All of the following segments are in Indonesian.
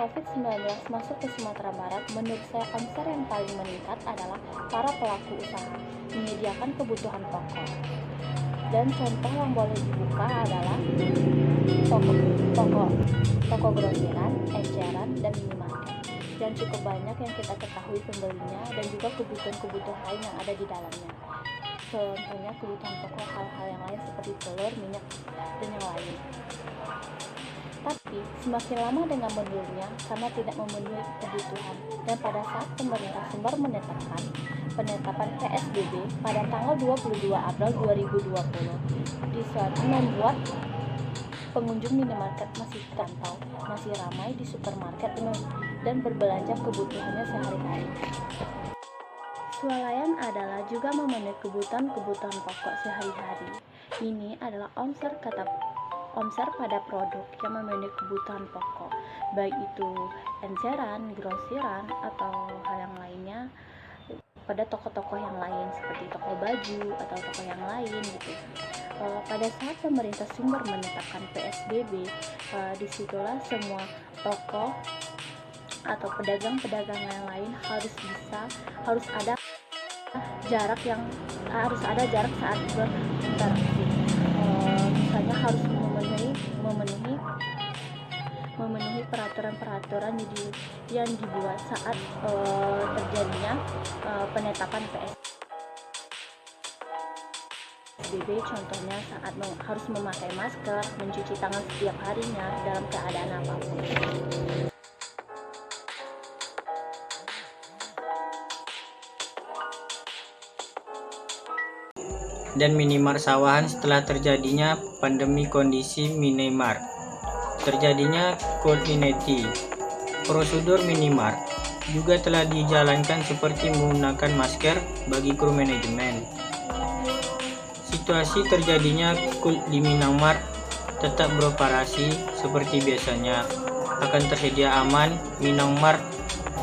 COVID-19 masuk ke Sumatera Barat, menurut saya omset yang paling meningkat adalah para pelaku usaha menyediakan kebutuhan pokok. Dan contoh yang boleh dibuka adalah toko grosiran, eceran, dan minimarket. Dan cukup banyak yang kita ketahui pembelinya dan juga kebutuhan-kebutuhan lain yang ada di dalamnya. Contohnya kebutuhan pokok hal-hal yang lain seperti telur, minyak, dan yang lain. Tapi semakin lama dengan menurunnya karena tidak memenuhi kebutuhan, dan pada saat pemerintah Sumbar menetapkan penetapan PSBB pada tanggal 22 April 2020, disuatu membuat pengunjung minimarket masih terpantau, masih ramai di supermarket dan berbelanja kebutuhannya sehari-hari. Swalayan adalah juga memenuhi kebutuhan pokok sehari-hari. Ini adalah omset pada produk yang memenuhi kebutuhan pokok, baik itu enceran, grosiran, atau hal yang lainnya pada toko-toko yang lain seperti toko baju atau toko yang lain gitu. Pada saat pemerintah Sumbar menetapkan PSBB, disitulah semua toko atau pedagang-pedagang yang lain harus ada jarak saat berinteraksi. Misalnya harus memenuhi peraturan-peraturan yang dibuat saat terjadinya penetapan PSBB. Contohnya saat harus memakai masker, mencuci tangan setiap harinya dalam keadaan apapun. Dan minimart sawahan setelah terjadinya pandemi kondisi minimart. Terjadinya coordinate. Prosedur minimart juga telah dijalankan seperti menggunakan masker bagi kru manajemen. Situasi terjadinya kult di minimart tetap beroperasi seperti biasanya. Akan tersedia aman, minimart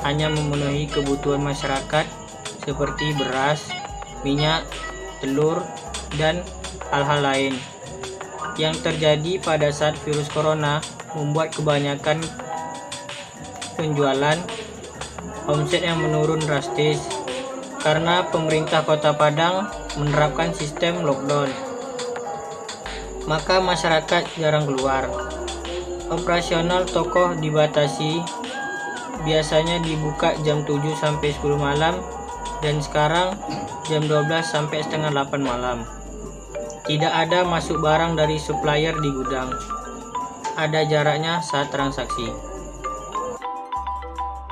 hanya memenuhi kebutuhan masyarakat seperti beras, minyak, telur, dan hal-hal lain. Yang terjadi pada saat virus corona membuat kebanyakan penjualan omset yang menurun drastis karena pemerintah Kota Padang menerapkan sistem lockdown. Maka masyarakat jarang keluar. Operasional toko dibatasi, biasanya dibuka jam 7 sampai 10 malam dan sekarang jam 12 sampai setengah 8 malam. Tidak ada masuk barang dari supplier di gudang. Ada jaraknya saat transaksi.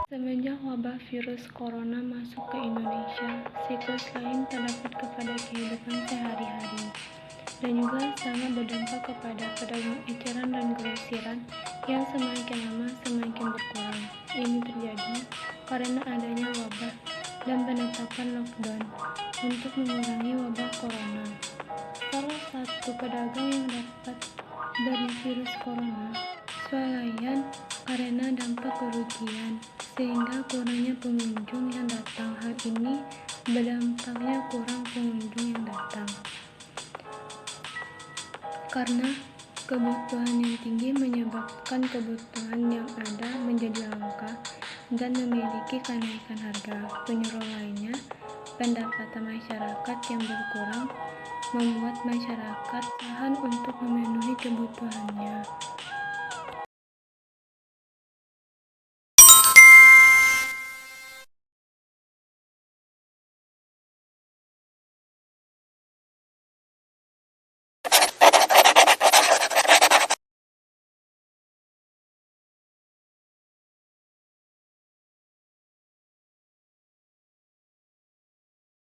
Semenjak wabah virus corona masuk ke Indonesia, siklus lain terdapat kepada kehidupan sehari-hari dan juga sangat berdampak kepada pedagang eceran dan grosiran yang semakin lama semakin berkurang. Ini terjadi karena adanya wabah dan penetapan lockdown untuk mengurangi wabah corona. Salah satu pedagang yang dapat dari virus corona swalayan karena dampak kerugian, sehingga kurangnya pengunjung yang datang. Hal ini berdampaknya kurang pengunjung yang datang karena kebutuhan yang tinggi menyebabkan kebutuhan yang ada menjadi langka dan memiliki kenaikan harga. Penyebab lainnya, pendapatan masyarakat yang berkurang membuat masyarakat tahan untuk memenuhi kebutuhannya.